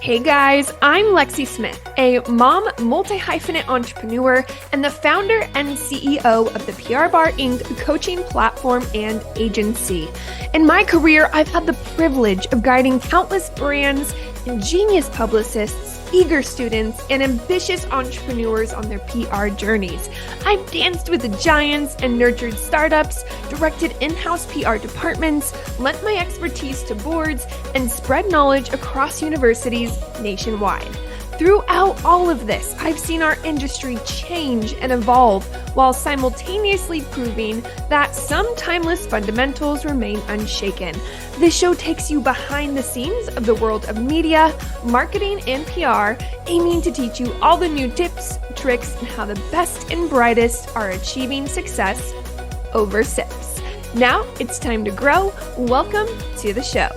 Hey guys, I'm Lexie Smith, a mom, multi-hyphenate entrepreneur, and the founder and CEO of the PR Bar Inc. coaching platform and agency. In my career, I've had the privilege of guiding countless brands, ingenious publicists, eager students, and ambitious entrepreneurs on their PR journeys. I've danced with the giants and nurtured startups, directed in-house PR departments, lent my expertise to boards, and spread knowledge across universities nationwide. Throughout all of this, I've seen our industry change and evolve while simultaneously proving that some timeless fundamentals remain unshaken. This show takes you behind the scenes of the world of media, marketing, and PR, aiming to teach you all the new tips, tricks, and how the best and brightest are achieving success over sips. Now it's time to grow. Welcome to the show.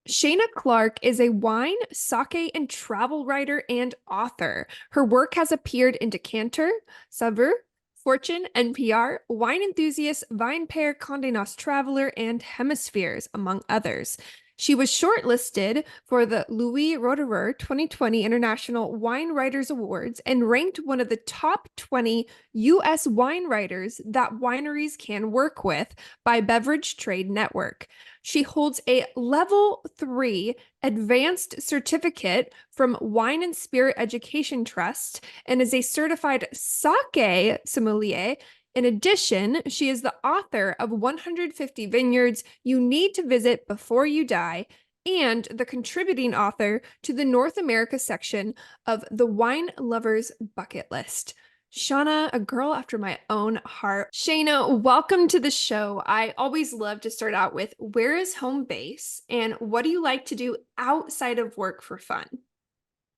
Shana Clarke is a wine, sake, and travel writer and author. Her work has appeared in Decanter, Saveur, Fortune, NPR, Wine Enthusiast, Vinepair, Conde Nast Traveler, and Hemispheres, among others. She was shortlisted for the Louis Roederer 2020 International Wine Writers Awards and ranked one of the top 20 U.S. wine writers that wineries can work with by Beverage Trade Network. She holds a level 3 advanced certificate from Wine and Spirit Education Trust and is a certified sake sommelier. In addition, she is the author of 150 Vineyards You Need to Visit Before You Die and the contributing author to the North America section of the Wine Lover's Bucket List. Shana, a girl after my own heart. Shana, welcome to the show. I always love to start out with, where is home base and what do you like to do outside of work for fun?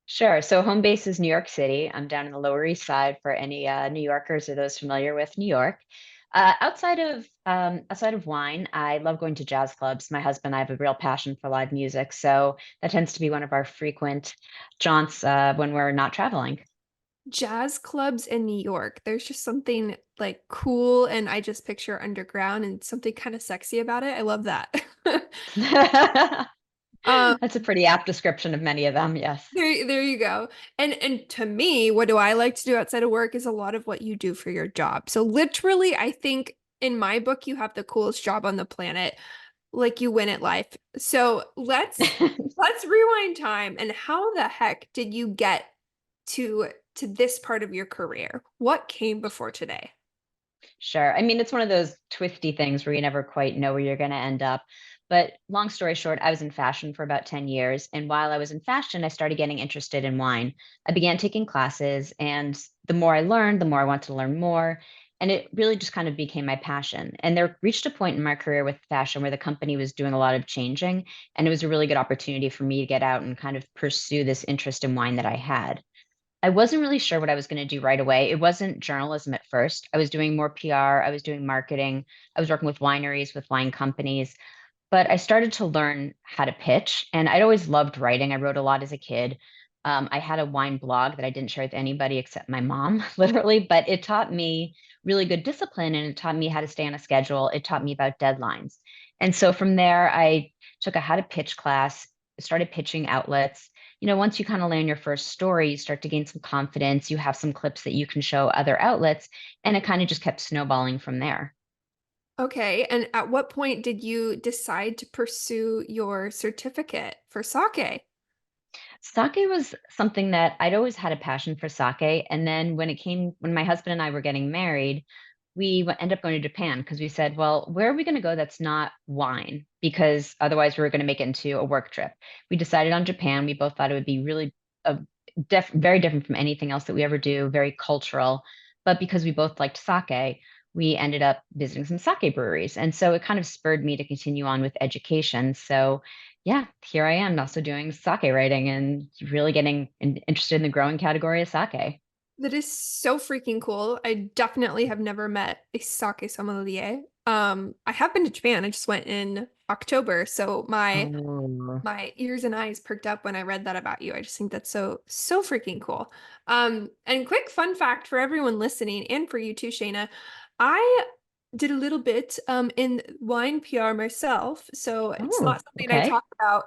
Sure. So home base is New York City. I'm down in the Lower East Side for any New Yorkers or those familiar with New York. Outside of wine, I love going to jazz clubs. My husband and I have a real passion for live music, so that tends to be one of our frequent jaunts when we're not traveling. Jazz clubs in New York. There's just something like cool and I just picture underground and something kind of sexy about it. I love that. Um, That's a pretty apt description of many of them. Yes. there you go. And to me, what do I like to do outside of work is a lot of what you do for your job. So literally, I think in my book, you have the coolest job on the planet. Like you win at life. So let's rewind time. And how the heck did you get to this part of your career? What came before today? Sure. I mean, it's one of those twisty things where you never quite know where you're going to end up. But long story short, I was in fashion for about 10 years. And while I was in fashion, I started getting interested in wine. I began taking classes, and the more I learned, the more I wanted to learn more. And it really just kind of became my passion. And there reached a point in my career with fashion where the company was doing a lot of changing. And it was a really good opportunity for me to get out and kind of pursue this interest in wine that I had. I wasn't really sure what I was going to do right away. It wasn't journalism at first. I was doing more PR, I was doing marketing, I was working with wineries, with wine companies, but I started to learn how to pitch. And I'd always loved writing. I wrote a lot as a kid. I had a wine blog that I didn't share with anybody except my mom, literally, but it taught me really good discipline and it taught me how to stay on a schedule. It taught me about deadlines. And so from there, I took a how to pitch class, started pitching outlets. Once you kind of land your first story, you start to gain some confidence. You have some clips that you can show other outlets, and it kind of just kept snowballing from there. Okay. And at what point did you decide to pursue your certificate for sake? Sake was something that I'd always had a passion for sake. And then when my husband and I were getting married, we ended up going to Japan because we said, well, where are we going to go that's not wine? Because otherwise we were going to make it into a work trip. We decided on Japan. We both thought it would be really a very different from anything else that we ever do, very cultural. But because we both liked sake, we ended up visiting some sake breweries. And so it kind of spurred me to continue on with education. So yeah, here I am also doing sake writing and really getting interested in the growing category of sake. That is so freaking cool. I definitely have never met a sake sommelier. I have been to Japan. I just went in October, so my Oh. my ears and eyes perked up when I read that about you. I just think that's so freaking cool. And quick fun fact for everyone listening and for you too, Shayna. I did a little bit in wine PR myself, so it's Oh, not something I okay. talk about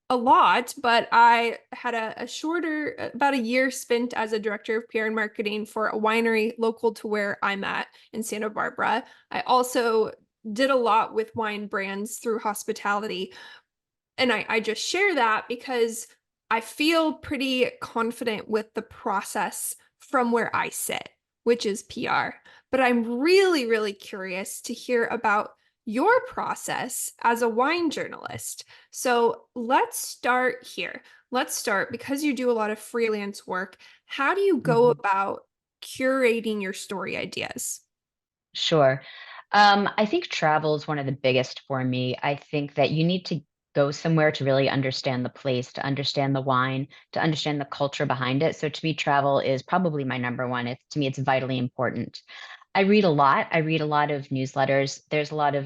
a lot, but I had a shorter, about a year spent as a director of PR and marketing for a winery local to where I'm at in Santa Barbara. I also did a lot with wine brands through hospitality. And I just share that because I feel pretty confident with the process from where I sit, which is PR. But I'm really, really curious to hear about your process as a wine journalist. So let's start here. Let's start because you do a lot of freelance work. How do you go Mhm. about curating your story ideas? Sure. I think travel is one of the biggest for me. I think that you need to go somewhere to really understand the place, to understand the wine, to understand the culture behind it. So to me, travel is probably my number one. To me, it's vitally important. I read a lot. I read a lot of newsletters. There's a lot of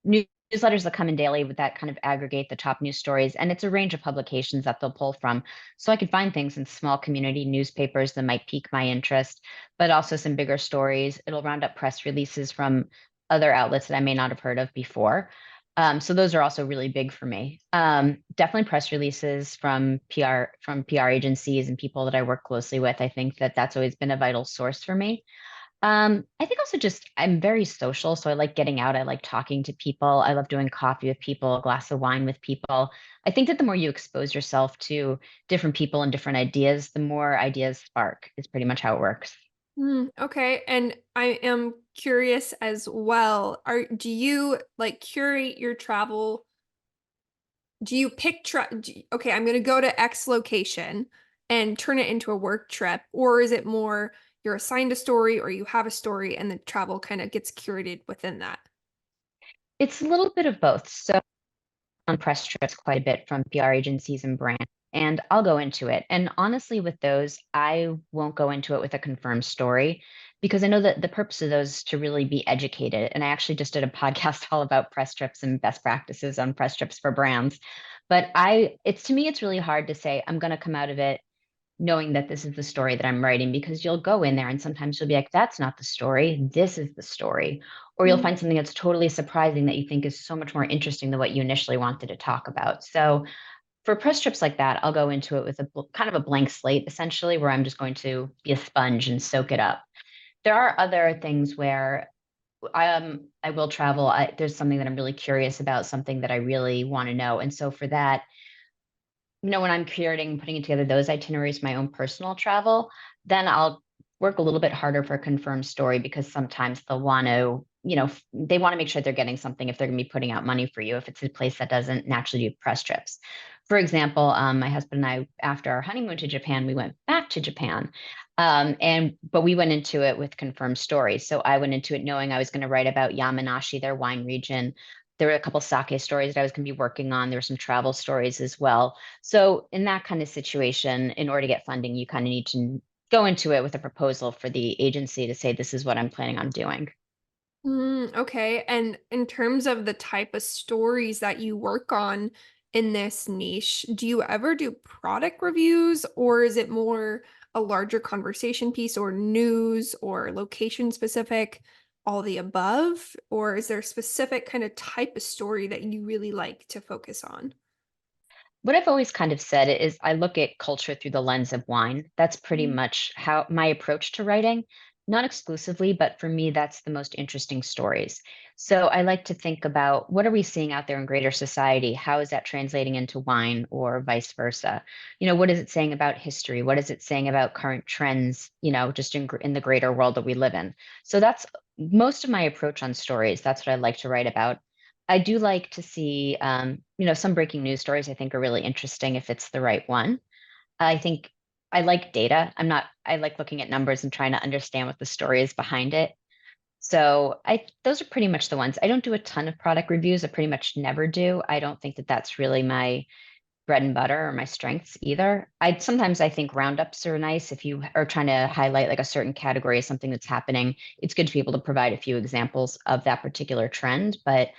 newsletters that come in daily with that kind of aggregate the top news stories, and it's a range of publications that they'll pull from. So I could find things in small community newspapers that might pique my interest, but also some bigger stories. It'll round up press releases from other outlets that I may not have heard of before. So those are also really big for me. Definitely press releases from PR agencies and people that I work closely with. I think that that's always been a vital source for me. I think also just I'm very social, so I like getting out. I like talking to people. I love doing coffee with people, a glass of wine with people. I think that the more you expose yourself to different people and different ideas, the more ideas spark, is pretty much how it works. Okay, and I am curious as well. Do you like curate your travel? Do you pick okay, I'm going to go to X location and turn it into a work trip, or is it more you're assigned a story or you have a story and the travel kind of gets curated within that? It's a little bit of both. So on press trips quite a bit from PR agencies and brands, and I'll go into it. And honestly, with those, I won't go into it with a confirmed story because I know that the purpose of those is to really be educated. And I actually just did a podcast all about press trips and best practices on press trips for brands. But it's to me, it's really hard to say I'm going to come out of it knowing that this is the story that I'm writing because you'll go in there and sometimes you'll be like, that's not the story. This is the story. Or you'll Mm. find something that's totally surprising that you think is so much more interesting than what you initially wanted to talk about. So for press trips like that, I'll go into it with kind of a blank slate, essentially, where I'm just going to be a sponge and soak it up. There are other things where I will travel. There's something that I'm really curious about, something that I really want to know. And so for that, when I'm curating, putting together those itineraries, my own personal travel, then I'll work a little bit harder for a confirmed story because sometimes they'll want to, they want to make sure they're getting something if they're going to be putting out money for you, if it's a place that doesn't naturally do press trips. For example, my husband and I, after our honeymoon to Japan, we went back to Japan. But we went into it with confirmed stories. So I went into it knowing I was going to write about Yamanashi, their wine region. There were a couple sake stories that I was going to be working on. There were some travel stories as well. So in that kind of situation, in order to get funding, you kind of need to go into it with a proposal for the agency to say, this is what I'm planning on doing. Okay, and in terms of the type of stories that you work on in this niche, do you ever do product reviews or is it more a larger conversation piece or news or location specific, all the above? Or is there a specific kind of type of story that you really like to focus on? What I've always kind of said is I look at culture through the lens of wine. That's pretty much how my approach to writing, not exclusively, but for me, that's the most interesting stories. So I like to think about what are we seeing out there in greater society? How is that translating into wine or vice versa? What is it saying about history? What is it saying about current trends, just in the greater world that we live in? So that's most of my approach on stories. That's what I like to write about. I do like to see, some breaking news stories I think are really interesting if it's the right one. I think I like data. I like looking at numbers and trying to understand what the story is behind it. So those are pretty much the ones. I don't do a ton of product reviews. I pretty much never do. I don't think that that's really my bread and butter or my strengths either. I think roundups are nice if you are trying to highlight like a certain category of something that's happening. It's good to be able to provide a few examples of that particular trend, but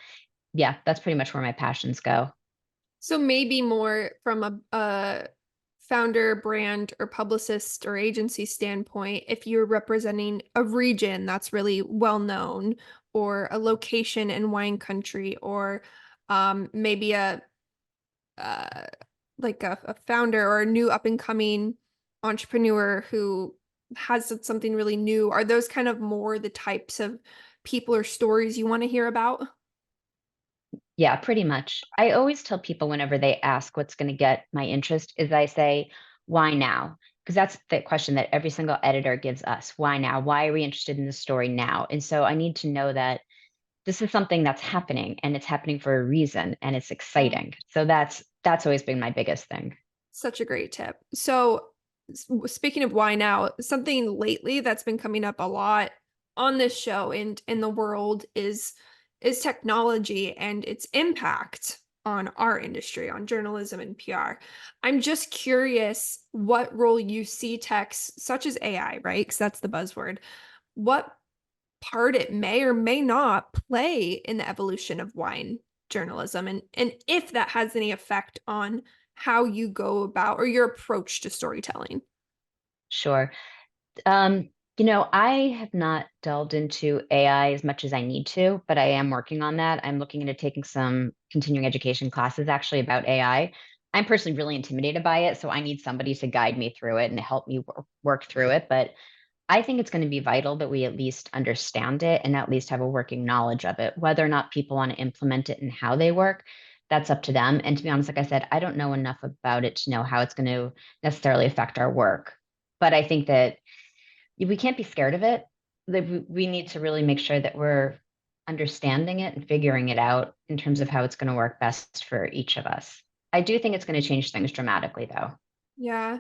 yeah, that's pretty much where my passions go. So maybe more from a founder, brand, or publicist or agency standpoint, if you're representing a region that's really well known, or a location in wine country, or maybe uh, a founder or a new up and coming entrepreneur who has something really new, are those kind of more the types of people or stories you want to hear about? Yeah, pretty much. I always tell people whenever they ask what's going to get my interest is I say, why now? Because that's the question that every single editor gives us. Why now? Why are we interested in this story now? And so I need to know that this is something that's happening and it's happening for a reason and it's exciting. So that's always been my biggest thing. Such a great tip. So, speaking of why now, something lately that's been coming up a lot on this show and in the world is technology and its impact on our industry, on journalism and PR. I'm just curious what role you see techs such as AI, right? Because that's the buzzword. What part it may or may not play in the evolution of wine journalism, and if that has any effect on how you go about or your approach to storytelling. Sure. Um, I have not delved into AI as much as I need to, but I am working on that. I'm looking into taking some continuing education classes actually about AI. I'm personally really intimidated by it, so I need somebody to guide me through it and help me work through it. But I think it's going to be vital that we at least understand it and at least have a working knowledge of it. Whether or not people want to implement it and how they work, that's up to them. And to be honest, like I said, I don't know enough about it to know how it's going to necessarily affect our work. But I think that we can't be scared of it. Like, we need to really make sure that we're understanding it and figuring it out in terms of how it's going to work best for each of us. I do think it's going to change things dramatically, though. Yeah.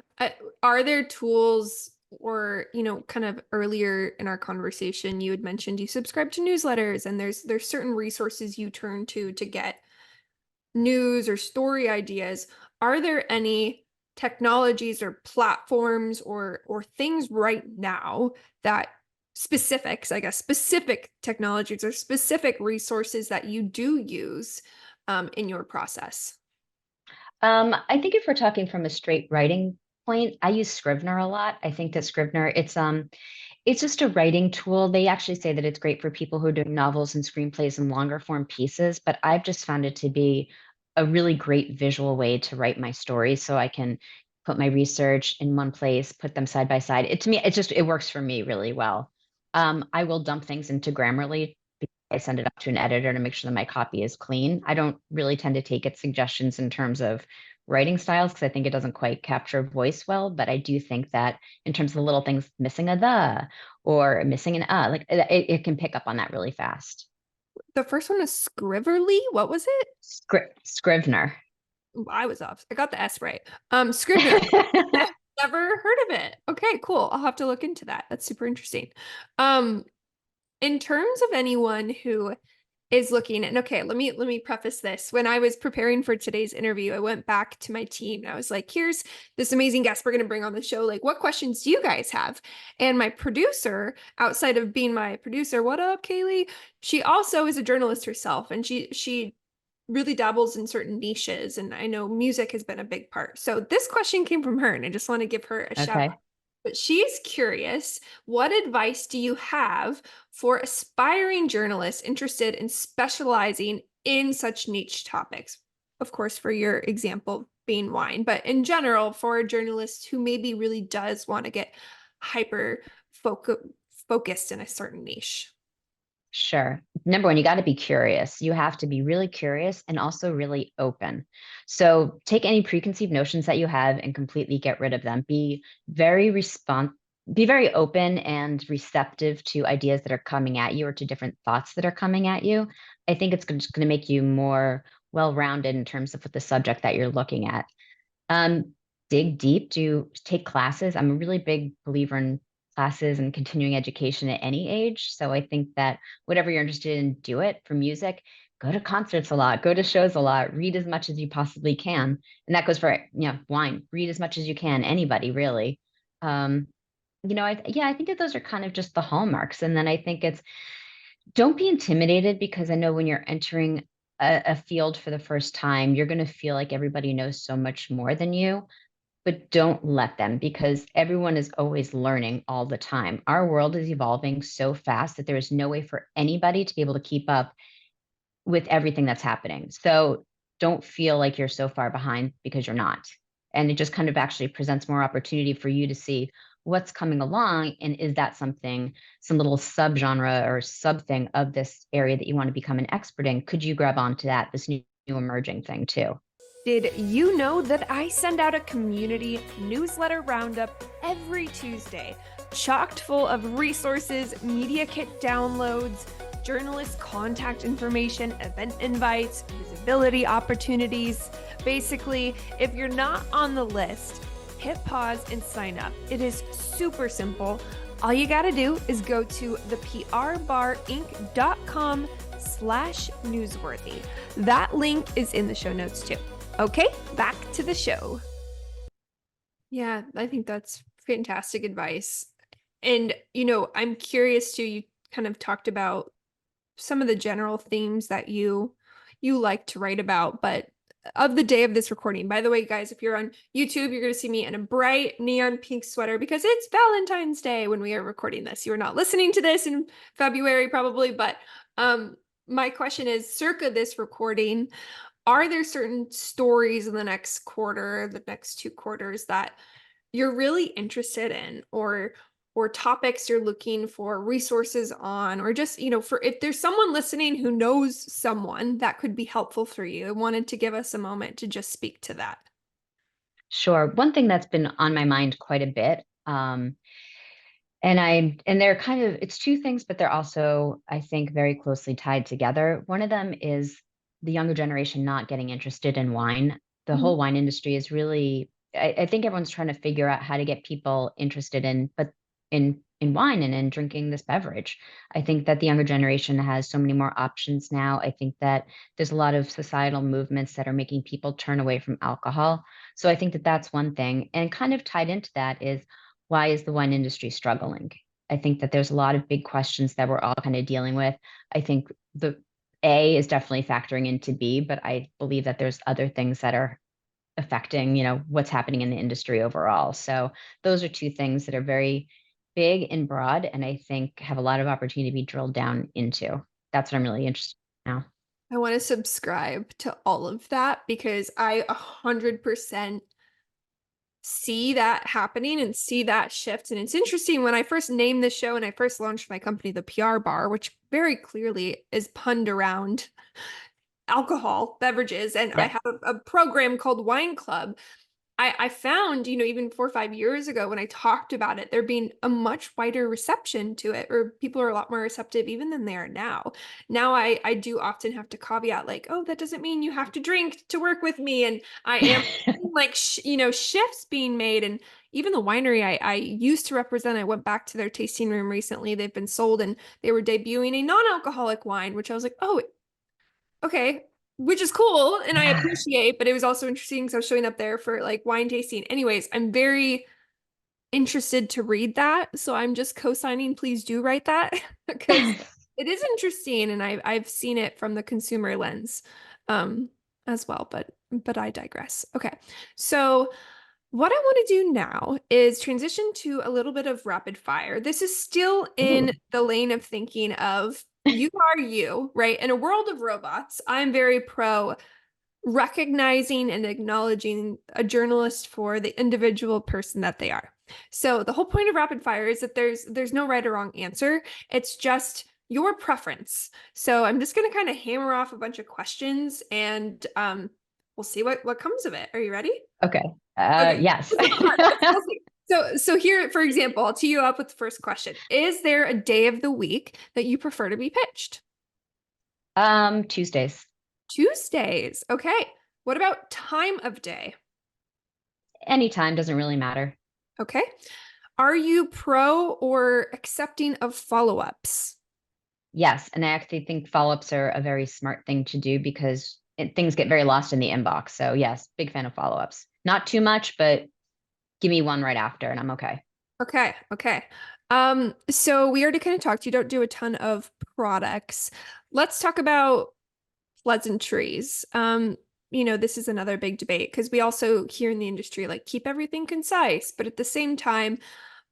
Are there tools or, kind of earlier in our conversation, you had mentioned you subscribe to newsletters and there's certain resources you turn to get news or story ideas. Are there any technologies or platforms or things right now that specifics, I guess, specific technologies or specific resources that you do use in your process? I think if we're talking from a straight writing point, I use Scrivener a lot. I think that Scrivener, it's just a writing tool. They actually say that it's great for people who are doing novels and screenplays and longer form pieces, but I've just found it to be a really great visual way to write my stories so I can put my research in one place, put them side by side. To me, it works for me really well. I will dump things into Grammarly. I send it up to an editor to make sure that my copy is clean. I don't really tend to take its suggestions in terms of writing styles because I think it doesn't quite capture voice well. But I do think that in terms of the little things, missing a the or missing an like it can pick up on that really fast. The first one is Scriverly. What was it? Scrivener. Ooh, I was off. I got the S right. Scrivener. Never heard of it. Okay, cool. I'll have to look into that. That's super interesting. Um, in terms of anyone who is looking, and okay, let me preface this. When I was preparing for today's interview, I went back to my team and I was like, here's this amazing guest we're going to bring on the show. Like, what questions do you guys have? And my producer, outside of being my producer, what up, Kaylee? She also is a journalist herself, and she really dabbles in certain niches, and I know music has been a big part. So this question came from her, and I just want to give her a shout out. Okay. But she's curious, what advice do you have for aspiring journalists interested in specializing in such niche topics? Of course, for your example being wine, but in general, for a journalist who maybe really does want to get hyper focused in a certain niche. Sure. Number one, you got to be curious. You have to be really curious and also really open. So take any preconceived notions that you have and completely get rid of them. Very respons be very open and receptive to ideas that are coming at you or to different thoughts that are coming at you. I think it's just going to make you more well-rounded in terms of what the subject that you're looking at. Um, Dig deep, do take classes. I'm a really big believer in classes and continuing education at any age. So I think that whatever you're interested in, do it. For music, go to concerts a lot, go to shows a lot, read as much as you possibly can. And that goes for, wine, read as much as you can, anybody really. Um, I think that those are kind of just the hallmarks. And then I think it's don't be intimidated because I know when you're entering a field for the first time, you're going to feel like everybody knows so much more than you. but don't let them, because everyone is always learning all the time. Our world is evolving so fast that there is no way for anybody to be able to keep up with everything that's happening. So don't feel like you're so far behind, because you're not. And it just kind of actually presents more opportunity for you to see what's coming along. And is that something, some little subgenre or sub thing of this area that you want to become an expert in? Could you grab onto that, this new emerging thing too? Did you know that I send out a community newsletter roundup every Tuesday, chocked full of resources, media kit downloads, journalist contact information, event invites, visibility opportunities? Basically, if you're not on the list, hit pause and sign up. It is super simple. All you got to do is go to theprbarinc.com/newsworthy. That link is in the show notes too. Okay, back to the show. Yeah, I think that's fantastic advice. And, I'm curious too, you kind of talked about some of the general themes that you like to write about, but of the day of this recording, by the way, guys, if you're on YouTube, you're going to see me in a bright neon pink sweater because it's Valentine's Day when we are recording this. You are not listening to this in February probably, but my question is, circa this recording, are there certain stories in the next quarter, the next 2 quarters that you're really interested in, or topics you're looking for resources on, or just, for if there's someone listening who knows someone that could be helpful for you? I wanted to give us a moment to just speak to that. Sure. One thing that's been on my mind quite a bit, and they're kind of, it's two things, but they're also, I think, very closely tied together. One of them is the younger generation not getting interested in wine. The Mhm. whole wine industry is really, I think everyone's trying to figure out how to get people interested in wine and in drinking this beverage. I think that the younger generation has so many more options now. I think that there's a lot of societal movements that are making people turn away from alcohol. So I think that that's one thing. And kind of tied into that is, why is the wine industry struggling? I think that there's a lot of big questions that we're all kind of dealing with. I think the A is definitely factoring into B, but I believe that there's other things that are affecting, what's happening in the industry overall. So those are two things that are very big and broad, and I think have a lot of opportunity to be drilled down into. That's what I'm really interested in now. I want to subscribe to all of that because I 100% see that happening and see that shift. And it's interesting, when I first named the show and I first launched my company, the PR Bar, which very clearly is punned around alcohol beverages, and I Yep. have a program called Wine Club. I found, even 4 or 5 years ago when I talked about it, there being a much wider reception to it, or people are a lot more receptive even than they are now. Now I do often have to caveat like, oh, that doesn't mean you have to drink to work with me. And I am like, shifts being made. And even the winery I used to represent, I went back to their tasting room recently. They've been sold and they were debuting a non-alcoholic wine, which I was like, oh, okay, which is cool and I appreciate, but it was also interesting because I was showing up there for like wine tasting. Anyways, I'm very interested to read that. So I'm just co-signing, please do write that because it is interesting and I've seen it from the consumer lens um as well, but I digress. Okay. So what I want to do now is transition to a little bit of rapid fire. This is still in Ooh. the lane of thinking of you are you, right? In a world of robots, I'm very pro recognizing and acknowledging a journalist for the individual person that they are. So the whole point of rapid fire is that there's no right or wrong answer. It's just your preference. So I'm just going to kind of hammer off a bunch of questions and we'll see what comes of it. Are you ready? Okay. Okay. Yes. We'll see. So here, for example, I'll tee you up with the first question. Is there a day of the week that you prefer to be pitched? Tuesdays. Tuesdays. Okay. What about time of day? Anytime, doesn't really matter. Okay. Are you pro or accepting of follow-ups? Yes, and I actually think follow-ups are a very smart thing to do, because things get very lost in the inbox. So yes, big fan of follow-ups. Not too much, but give me one right after and I'm okay. Okay. Okay. So we already kind of talked, you don't do a ton of products. Let's talk about pleasantries. this is another big debate because we also here in the industry like keep everything concise, but at the same time,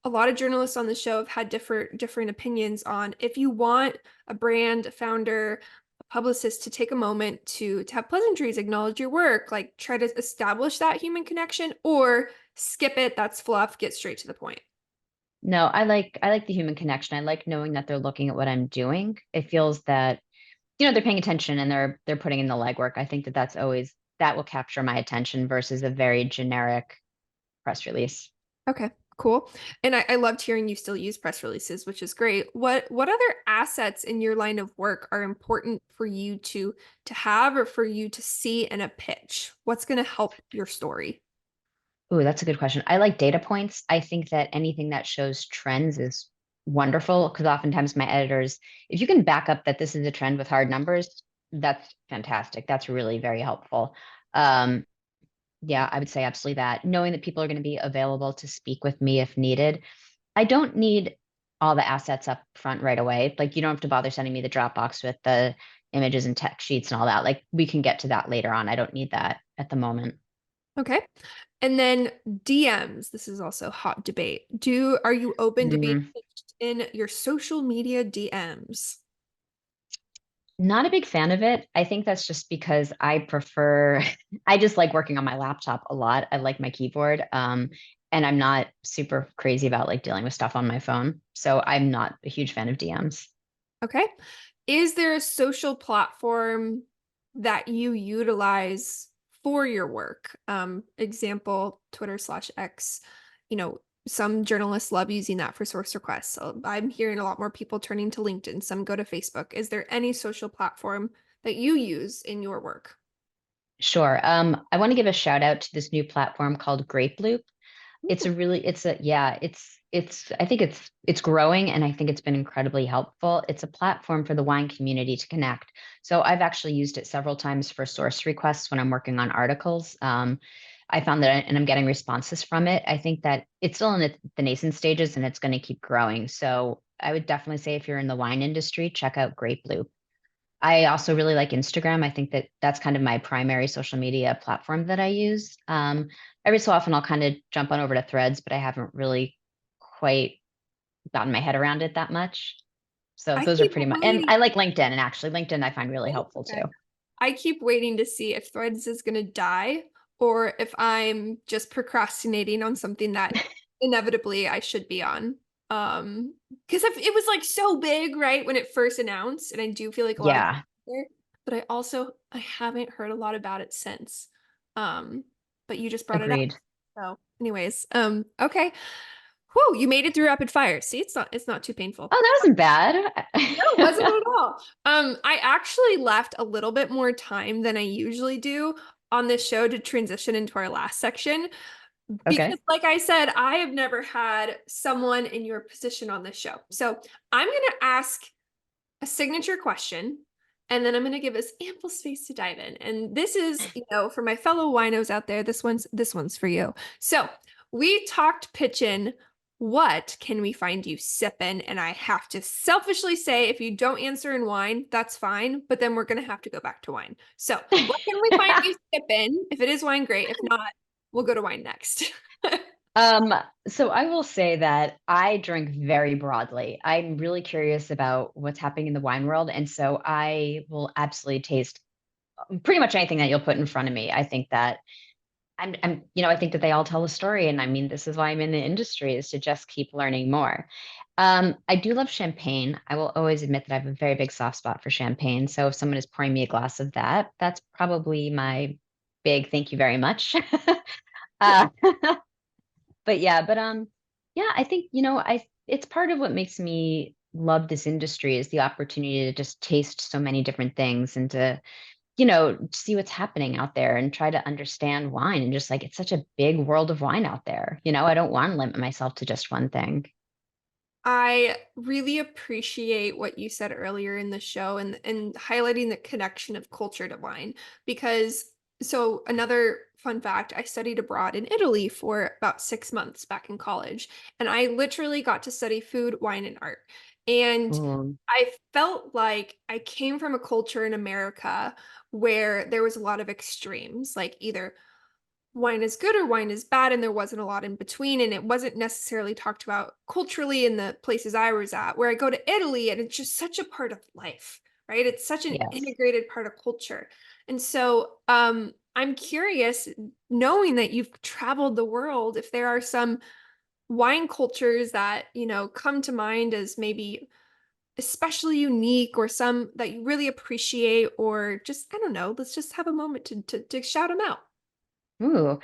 a lot of journalists on the show have had different opinions on if you want a brand, a founder, a publicist to take a moment to have pleasantries, acknowledge your work, like try to establish that human connection, or skip it, that's fluff, get straight to the point. No, I like the human connection. I like knowing that they're looking at what I'm doing. It feels that, they're paying attention and they're putting in the legwork. I think that that will capture my attention versus a very generic press release. Okay, cool. And I loved hearing you still use press releases, which is great. What other assets in your line of work are important for you to have or for you to see in a pitch? What's going to help your story? Ooh, that's a good question. I like data points. I think that anything that shows trends is wonderful because oftentimes my editors, if you can back up that this is a trend with hard numbers, that's fantastic. That's really very helpful. Um, yeah, I would say absolutely that. Knowing that people are going to be available to speak with me if needed. I don't need all the assets up front right away. Like you don't have to bother sending me the Dropbox with the images and text sheets and all that. Like we can get to that later on. I don't need that at the moment. Okay. And then DMs. This is also hot debate. Are you open to being Mm, pitched in your social media DMs? not a big fan of it. I think that's just because I prefer, I just like working on my laptop a lot. I like my keyboard. And I'm not super crazy about like dealing with stuff on my phone. So I'm not a huge fan of DMs. Okay. Is there a social platform that you utilize for your work? Example, Twitter/X. Some journalists love using that for source requests. So I'm hearing a lot more people turning to LinkedIn. Some go to Facebook. Is there any social platform that you use in your work? Sure. I want to give a shout out to this new platform called Grape Loop. I think it's growing and I think it's been incredibly helpful. It's a platform for the wine community to connect. So I've actually used it several times for source requests when I'm working on articles. I found that, and I'm getting responses from it. I think that it's still in the nascent stages and it's going to keep growing. So I would definitely say if you're in the wine industry, check out Grape Loop. I also really like Instagram. I think that that's kind of my primary social media platform that I use. Every so often I'll kind of jump on over to Threads, but I haven't really quite gotten my head around it that much. So I those are keep pretty much, and waiting. I like LinkedIn, and actually LinkedIn I find really helpful too. Okay. I keep waiting to see if Threads is going to die or if I'm just procrastinating on something that inevitably I should be on. Because it was like so big, right, when it first announced, and I do feel like a lot of Yeah, people there, but I haven't heard a lot about it since. Um, but you just brought it up. agreed. So, anyways, okay. Whew, you made it through rapid fire. See, it's not too painful. Oh, that wasn't bad. No, it wasn't at all. I actually left a little bit more time than I usually do on this show to transition into our last section because, Okay. like I said, I have never had someone in your position on this show. So I'm going to ask a signature question and then I'm going to give us ample space to dive in. And this is, for my fellow winos out there, this one's for you. So we talked pitchin'. What can we find you sipping? And I have to selfishly say, if you don't answer in wine, that's fine. But then we're going to have to go back to wine. So what can we find you sipping? If it is wine, great. If not, we'll go to wine next. Um, so I will say that I drink very broadly. I'm really curious about what's happening in the wine world, and so I will absolutely taste pretty much anything that you'll put in front of me. I think that I think that they all tell a story, and I mean, this is why I'm in the industry is to just keep learning more. I do love champagne. I will always admit that I have a very big soft spot for champagne. So if someone is pouring me a glass of that, that's probably my big thank you very much. uh, but I think, it's part of what makes me love this industry is the opportunity to just taste so many different things and to, see what's happening out there and try to understand wine and just like it's such a big world of wine out there. I don't want to limit myself to just one thing. I really appreciate what you said earlier in the show and highlighting the connection of culture to wine because so another fun fact, I studied abroad in Italy for about 6 months back in college and I literally got to study food, wine and art. And Ooh, I felt like I came from a culture in America where there was a lot of extremes, like either wine is good or wine is bad, and there wasn't a lot in between. And it wasn't necessarily talked about culturally in the places I was at. Where I go to Italy, and it's just such a part of life, right? It's such an yes. integrated part of culture. And so I'm curious, knowing that you've traveled the world, if there are some wine cultures that, come to mind as maybe especially unique, or some that you really appreciate, or just, I don't know, let's just have a moment to shout them out. Ooh,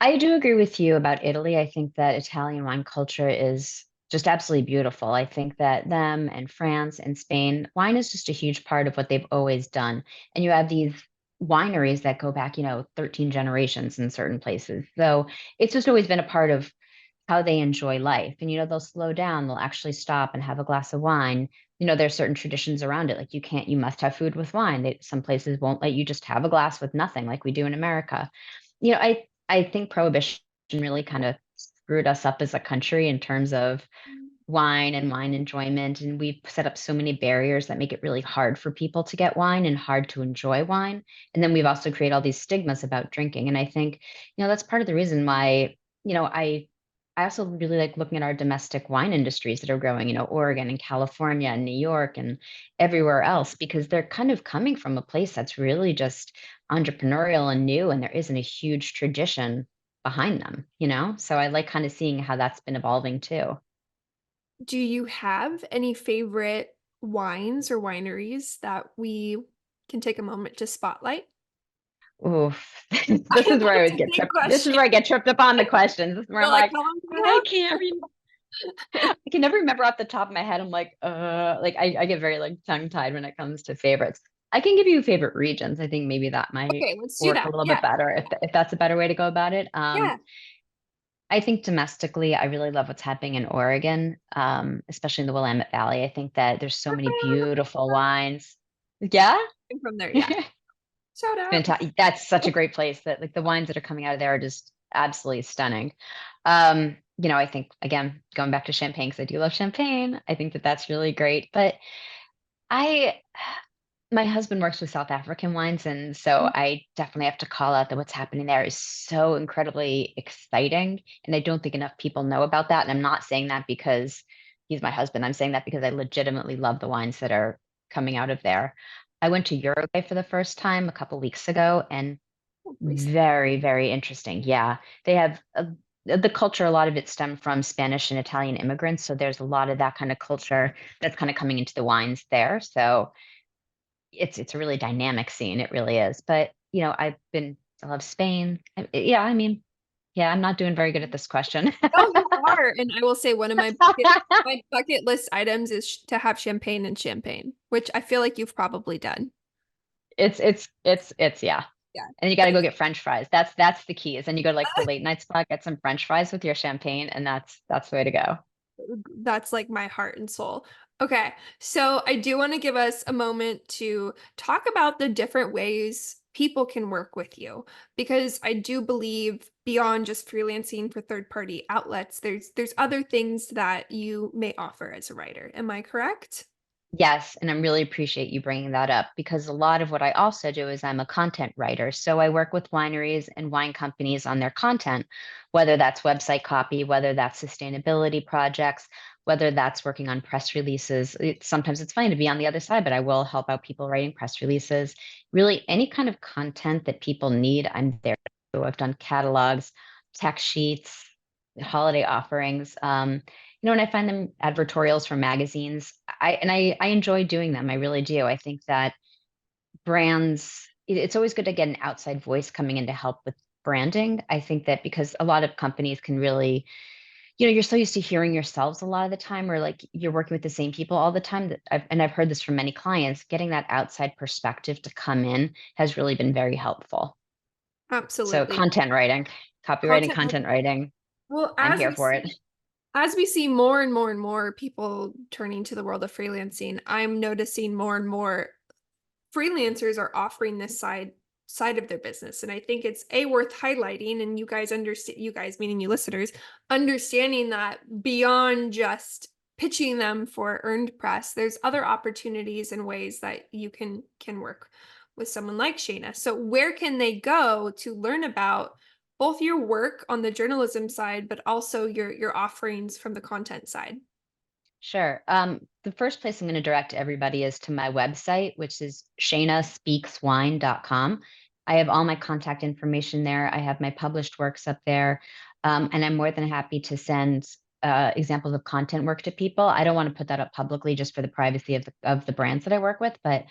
I do agree with you about Italy. I think that Italian wine culture is just absolutely beautiful. I think that them and France and Spain, wine is just a huge part of what they've always done. And you have these wineries that go back, 13 generations in certain places. So it's just always been a part of how they enjoy life. And, they'll slow down, they'll actually stop and have a glass of wine. There's certain traditions around it. Like you must have food with wine. Some places won't let you just have a glass with nothing like we do in America. I think prohibition really kind of screwed us up as a country in terms of wine and wine enjoyment. And we've set up so many barriers that make it really hard for people to get wine and hard to enjoy wine. And then we've also created all these stigmas about drinking. And I think, that's part of the reason why, I also really like looking at our domestic wine industries that are growing, Oregon and California and New York and everywhere else, because they're kind of coming from a place that's really just entrepreneurial and new, and there isn't a huge tradition behind them. So I like kind of seeing how that's been evolving too. Do you have any favorite wines or wineries that we can take a moment to spotlight? Oof. I This know is where I it's always a get big tripped. This is question. where I get tripped up on the questions. This is where You're I'm like, like, how long do we I can't re- have? I can never remember off the top of my head. I'm like I get very like tongue tied when it comes to favorites. I can give you favorite regions. I think maybe that might Okay, let's do work a that. little Yeah. bit better if that's a better way to go about it. Yeah. I think domestically, I really love what's happening in Oregon, especially in the Willamette Valley. I think that there's so many beautiful wines. Yeah? I'm from there. Yeah. Shout out. Fantastic. That's such a great place that like the wines that are coming out of there are just absolutely stunning. I think again, going back to champagne, because I do love champagne, I think that that's really great. But I my husband works with South African wines, and so I definitely have to call out that what's happening there is so incredibly exciting. And I don't think enough people know about that. And I'm not saying that because he's my husband. I'm saying that because I legitimately love the wines that are coming out of there. I went to Uruguay for the first time a couple weeks ago, and Recent. very, very interesting. Yeah, they have the culture. A lot of it stemmed from Spanish and Italian immigrants, so there's a lot of that kind of culture that's kind of coming into the wines there. So it's a really dynamic scene. It really is. But I love Spain. Yeah, I mean, yeah, I'm not doing very good at this question. No, you are. And I will say one of my bucket list items is to have champagne and champagne, which I feel like you've probably done. It's yeah. Yeah. And you got to go get French fries. That's the key. Is then you go to like the late night spot, get some French fries with your champagne, and that's the way to go. That's like my heart and soul. Okay, so I do want to give us a moment to talk about the different ways people can work with you, because I do believe beyond just freelancing for third-party outlets, there's other things that you may offer as a writer. Am I correct? Yes, and I really appreciate you bringing that up because a lot of what I also do is I'm a content writer. So I work with wineries and wine companies on their content, whether that's website copy, whether that's sustainability projects, whether that's working on press releases. Sometimes it's fine to be on the other side, but I will help out people writing press releases. Really, any kind of content that people need, I'm there. to do. I've done catalogs, tech sheets, holiday offerings. And I find them advertorials for magazines. I enjoy doing them. I really do. I think that it's always good to get an outside voice coming in to help with branding. I think that because a lot of companies can really, you're so used to hearing yourselves a lot of the time, or like you're working with the same people all the time that I've heard this from many clients, getting that outside perspective to come in has really been very helpful. So Absolutely. content writing, copywriting, Content. content writing, Well, I'm here for it. as we see more and more and more people turning to the world of freelancing, I'm noticing more and more freelancers are offering this side of their business. And I think it's worth highlighting, and you guys understand, you guys meaning you listeners, understanding that beyond just pitching them for earned press, there's other opportunities and ways that you can work with someone like Shana. So where can they go to learn about both your work on the journalism side, but also your offerings from the content side? Sure. The first place I'm going to direct everybody is to my website, which is shanaspeakswine.com. I have all my contact information there. I have my published works up there. And I'm more than happy to send examples of content work to people. I don't want to put that up publicly just for the privacy of the brands that I work with. But,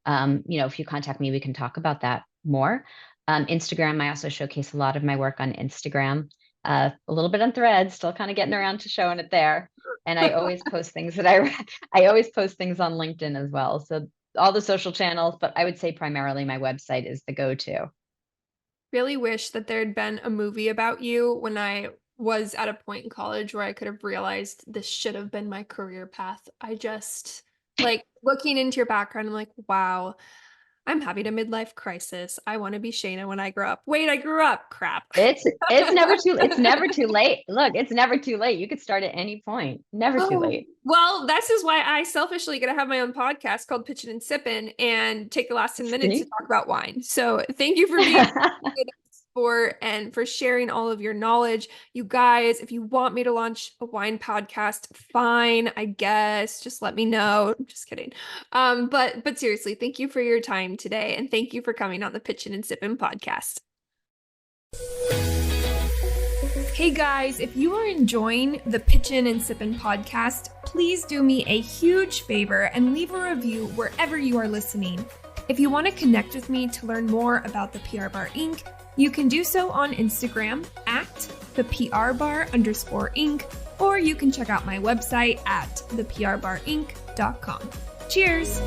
if you contact me, we can talk about that more. Instagram, I also showcase a lot of my work on Instagram. A little bit on Threads, still kind of getting around to showing it there. And I always post things that I always post things on LinkedIn as well. So all the social channels, but I would say primarily my website is the go-to. Really wish that there had been a movie about you when I was at a point in college where I could have realized this should have been my career path. I just like looking into your background, I'm like, wow, I'm having a midlife crisis. I want to be Shana when I grow up. Wait, I grew up. Crap. It's never too late. Look, it's never too late. You could start at any point. Never too Oh, late. well, this is why I selfishly gonna have my own podcast called Pitchin and Sippin and take the last 10 minutes to See? talk about wine. So thank you for being for and for sharing all of your knowledge. You guys, if you want me to launch a wine podcast, fine, I guess. Just let me know. Just kidding. But seriously, thank you for your time today, and thank you for coming on the Pitchin and Sippin podcast. Hey guys, if you are enjoying the Pitchin and Sippin podcast, please do me a huge favor and leave a review wherever you are listening. If you want to connect with me to learn more about the PR Bar Inc., you can do so on Instagram at @thePRBar_Inc., or you can check out my website at theprbarinc.com. Cheers!